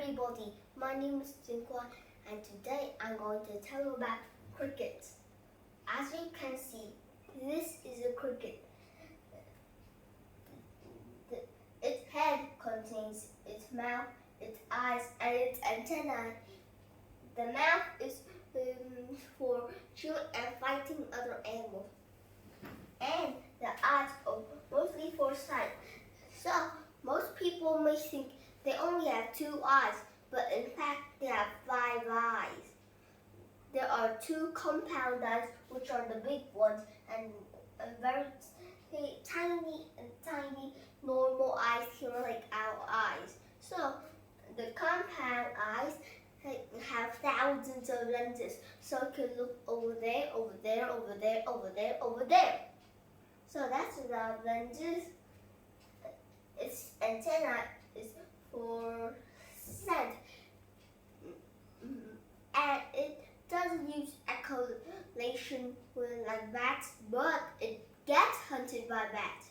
everybody, my name is Jinguan and today I'm going to tell you about crickets. As you can see, this is a cricket. Its head contains its mouth, its eyes and its antennae. The mouth is for chewing and fighting other animals. And the eyes are mostly for sight. So most people may think they only have 2 eyes, but in fact they have 5 eyes. There are 2 compound eyes, which are the big ones, and very tiny normal eyes here like our eyes. So the compound eyes have thousands of lenses, so it can look over there, over there, over there, over there, over there. So that's the lenses. Its antenna is for scent, and it doesn't use echolocation like bats, but it gets hunted by bats.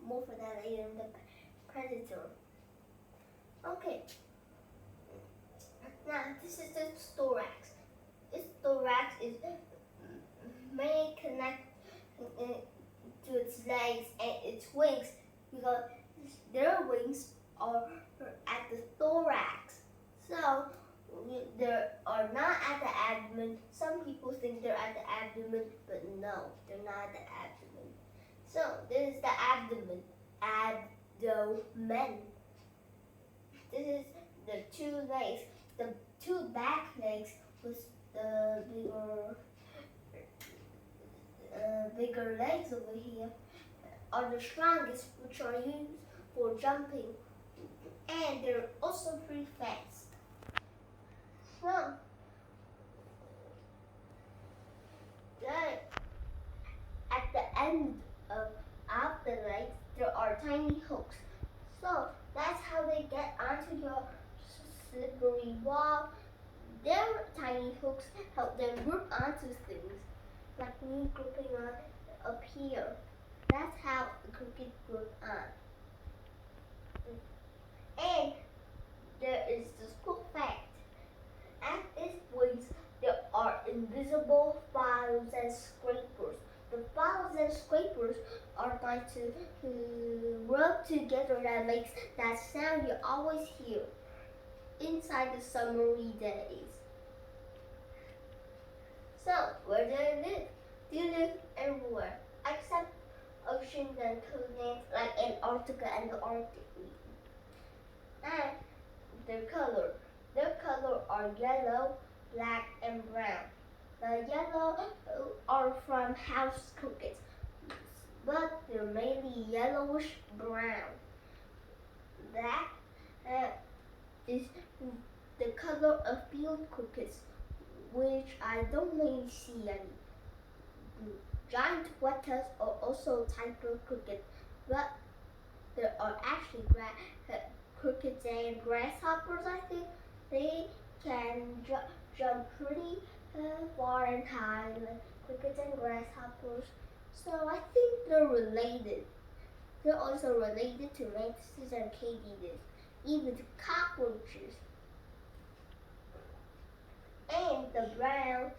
More for that later in the predator. Okay. Now this is the thorax. This thorax is may connect to its legs and its wings because their wings are at the thorax. So they are not at the abdomen. Some people think they're at the abdomen, but no, they're not at the abdomen. So this is the abdomen. Abdomen. This is the 2 legs. The 2 back legs with the bigger legs over here are the strongest, which are used for jumping, and they're also pretty fast. So at the end of the legs there are tiny hooks, so that's how they get onto your slippery wall. Their tiny hooks help them grip onto things, like me gripping on up here. That's how the cricket grip on. And there is this cool fact. At its wings there are invisible files and scrapers. The files and scrapers are going to rub together, that makes that sound you always hear inside the summery days. So where do they live? They live everywhere except oceans and continents like Antarctica and the Arctic region. And their color are yellow, black and brown. The yellow are from house crickets, but they're mainly yellowish brown. Black is the color of field crickets, which I don't really see any. Giant wettas are also a type of cricket, but there are actually crickets and grasshoppers. I think they can jump pretty far and high, like crickets and grasshoppers. So I think they're related. They're also related to mantises and katydids, even to cockroaches. And the brown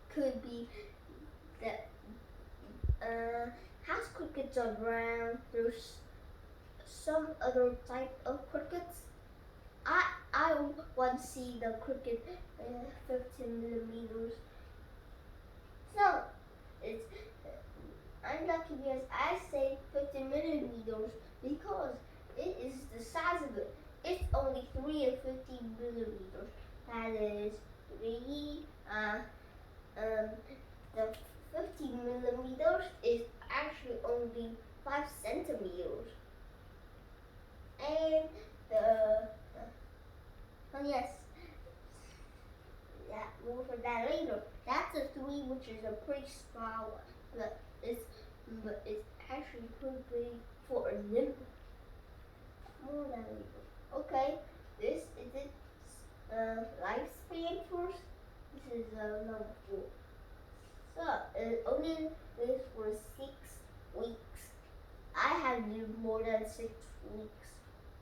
could be the house crickets are brown. There's some other type of crickets. I once see the cricket 15 millimeters. So I'm lucky because I say 15 millimeters because it is the size of it. It's only 3 and 15 millimeters. That is 3. The 15 millimeters is actually only 5 centimeters. And oh yes, yeah, more for that later. That's a 3, which is a pretty small one, but it's actually pretty big for a nymph. More than later. Okay, this is its lifespan first. This is number 4. So it only lives for 6 weeks. I have lived more than 6 weeks.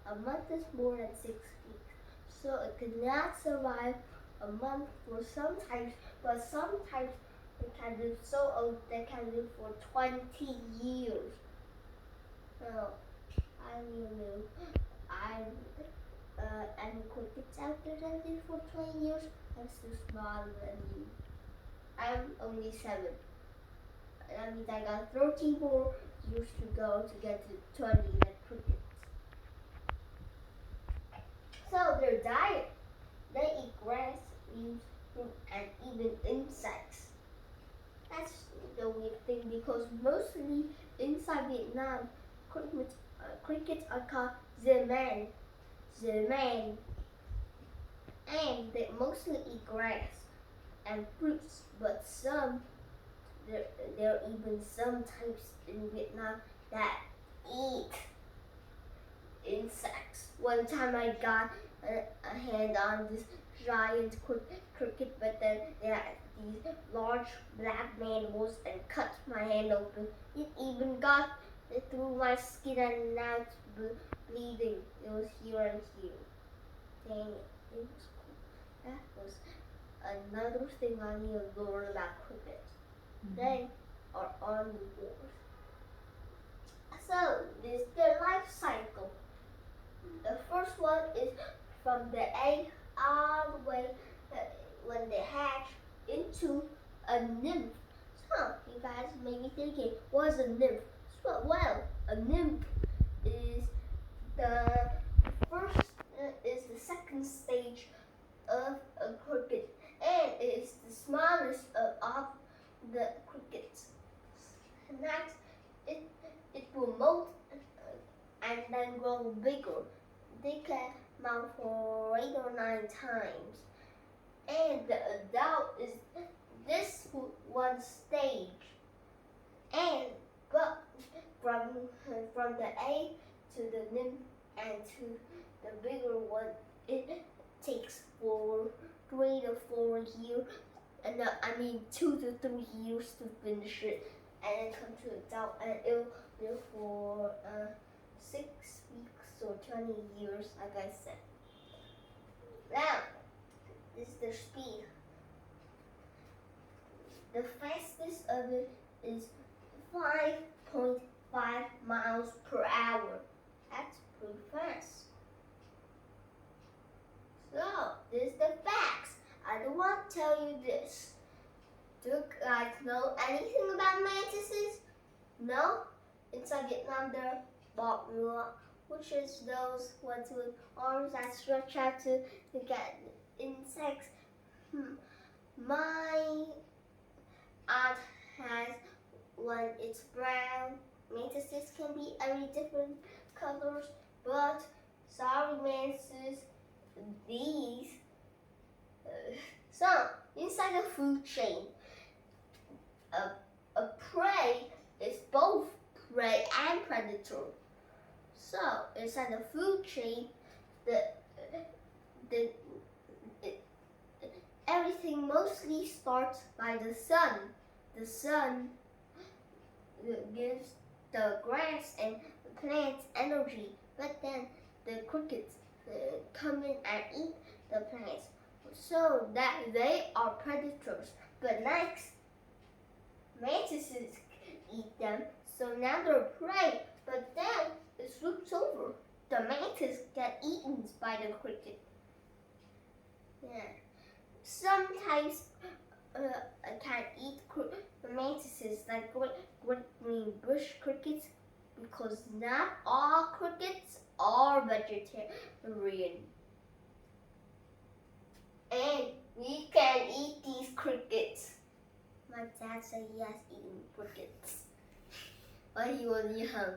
A month is more than 6 weeks, so it could not survive a month for some types, but sometimes it can live so old they can live for 20 years. So, I knew and crickets out there that live for 20 years, I'm still smaller than you. I'm only 7. That means I got 13 more years to go to get to 20 like crickets. So their diet, they eat grass, leaves, fruit, and even insects. That's the weird thing because mostly inside Vietnam, crickets are called zeman, and they mostly eat grass and fruits, but there are even some types in Vietnam that eat insects. One time I got a hand on this giant cricket, but then they had these large black mandibles and cut my hand open. It even got through my skin and now it's bleeding. It was here and here. Dang it, it was cool. That was another thing I need to learn about crickets. They are omnivores. So this is their life cycle. The first one is from the egg all the way when they hatch into a nymph. So you guys may be thinking, what is a nymph? So, well, a nymph is the second stage of a cricket, and it is the smallest of the crickets. Next, it will molt and then grow bigger. They can mount for 8 or 9 times. And the adult is this one stage. And but from the egg to the nymph and to the bigger one, it takes 3 to 4 years. And 2 to 3 years to finish it, and then come to adult, and it'll live for 6 weeks or 20 years, like I said. Now, this is their speed. The fastest of it is 5.5 miles per hour. That's pretty fast. So, this is the facts. I don't want to tell you this. Do you guys know anything about mantises? No? Inside Vietnam, there are bok rua, which is those ones with arms that stretch out to get insects. My aunt has one, it's brown. Mantises can be every different colors, but sorry mantises, these. So, inside the food chain, a prey is both prey and predator. So, inside the food chain, everything mostly starts by the sun. The sun gives the grass and the plants energy, but then the crickets come in and eat the plants, so that they are predators. But next, mantises eat them, so now they're prey, but then it swoops over. The mantis get eaten by the cricket. Yeah. Sometimes I can't eat mantises like green bush crickets, because not all crickets are vegetarian. And we can eat these crickets. My dad said he has eaten crickets when he was young.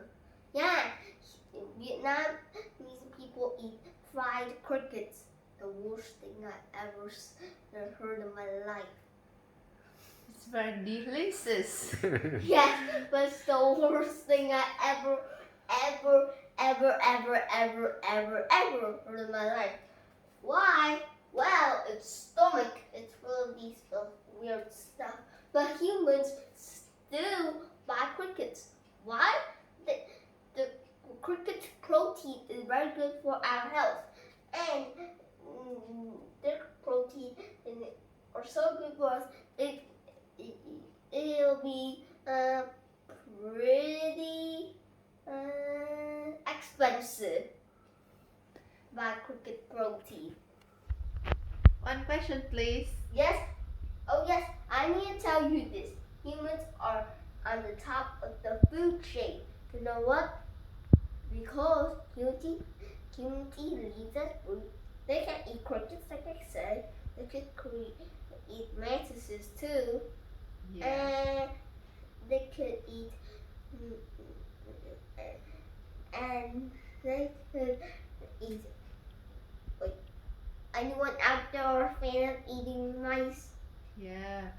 Yeah, in Vietnam, these people eat fried crickets. The worst thing I ever heard in my life. It's very delicious. Yes, but it's the worst thing I ever heard in my life. Why? Well, its stomach is full of these weird stuff. But humans still buy crickets. Why? The cricket protein is very good for our health, and their protein are so good for us. It'll be pretty expensive by cricket protein. One question, please. Yes. Oh yes, I need to tell you this. Humans are on the top of the food chain. You know what? Because humanity leads us food. They can eat crickets, like I said. They can eat mantises too, Yeah. and they could eat and they could eat. Wait, anyone out there a fan of eating mice? Yeah.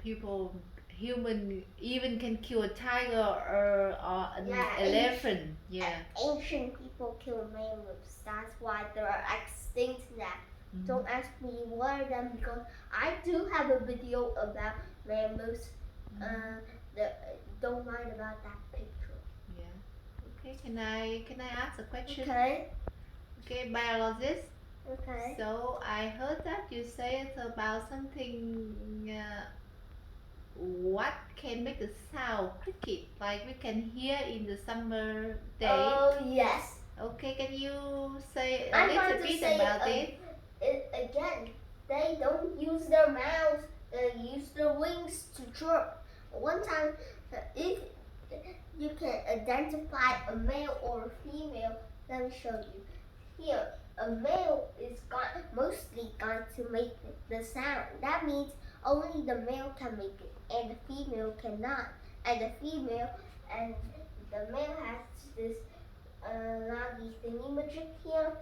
Human even can kill a tiger or an Yeah, elephant. Yeah. Ancient people kill mammoths. That's why they are extinct now. Mhm. Don't ask me what are them because I do have a video about mammoths. Don't mind about that picture. Yeah. Okay. Can I ask a question? Okay. Okay, biologist. Okay. So I heard that you said about something. What can make a sound cricket like we can hear in the summer day? Oh yes. Okay, can you say a I'm little going to bit say about it? again. They don't use their mouths. They use their wings to chirp. One time, if you can identify a male or a female, let me show you. Here, a male is mostly going to make the sound. That means only the male can make it, and the female cannot. And the male has this lobby thingy-majig here,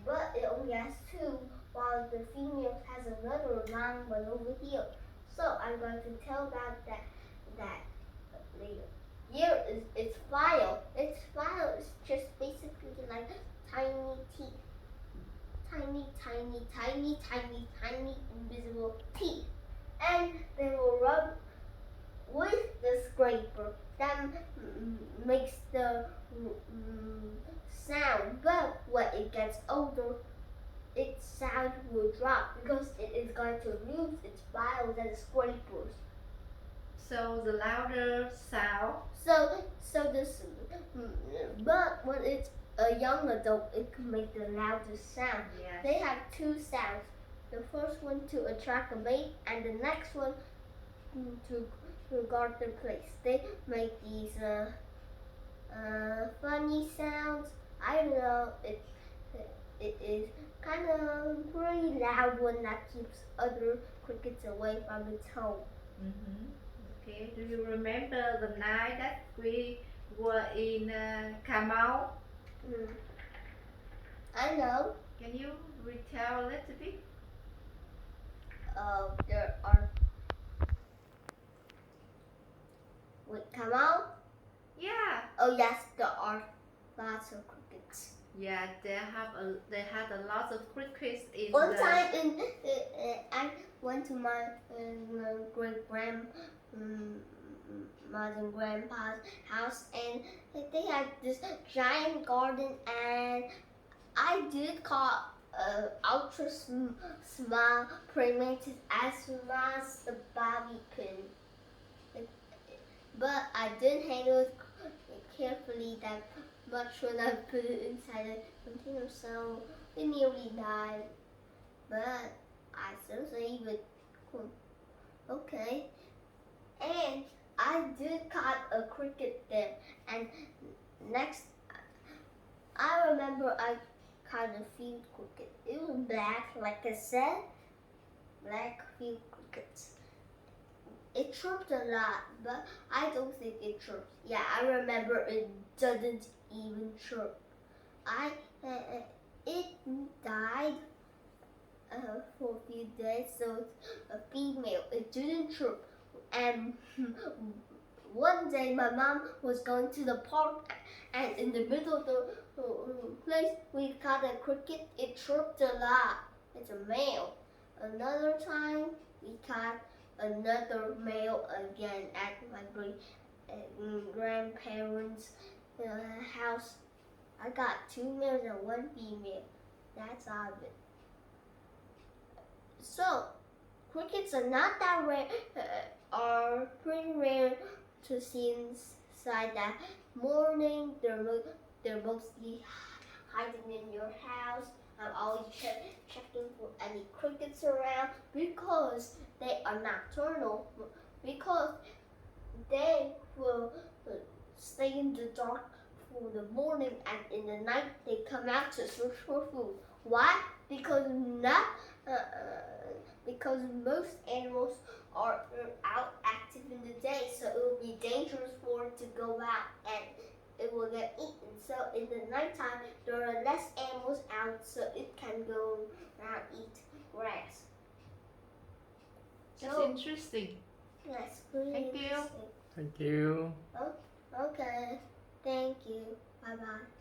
but it only has two, while the female has another long one over here. So I'm going to tell about that later. Here is its file. Its file is just basically like tiny teeth. Tiny, tiny, tiny, tiny, tiny invisible teeth. And they will rub with the scraper. That makes the sound. But when it gets older, its sound will drop because it is going to lose its files and scrapers. So the louder sound. But when it's a young adult, it can make the loudest sound. Yes. They have two sounds. The first one to attract a mate, and the next one to guard their place. They make these funny sounds. I don't know. It is kind of pretty loud one that keeps other crickets away from its home. Okay. Do you remember the night that we were in Cà I know. Can you retell a little bit? There are. Wait, Cà Yeah. Oh yes, there are lots of crickets. Yeah, they had a lot of crickets in One time I went to my great grandmother and grandpa's house, and they had this giant garden, and I did caught ultra small praying mantis as small as the bobby pin. But I didn't handle it carefully that much when I put it inside a container, so it nearly died. But I still saved it. Cool. Okay. And I did caught a cricket there. And next, I remember I caught a field cricket. It was black, like I said. Black field crickets. It chirped a lot, but I don't think it chirps. Yeah, I remember it doesn't even chirp. It died for a few days, so it's a female. It didn't chirp. And one day my mom was going to the park, and in the middle of the place we caught a cricket. It chirped a lot. It's a male. Another time we caught another male again at my great grandparents' house, I got 2 males and 1 female. That's odd. So, crickets are not that rare, are pretty rare to see inside that morning. They're mostly hiding in your house. I'm always checking for any crickets around because they are nocturnal. Because they will stay in the dark for the morning, and in the night they come out to search for food. Why? Because because most animals are out active in the day, so it will be dangerous for it to go out and it will get eaten. So in the nighttime, there are less animals out, so it can go around eat grass. That's So, interesting. that's pretty Thank you. interesting. Thank you. Okay, thank you. Bye bye.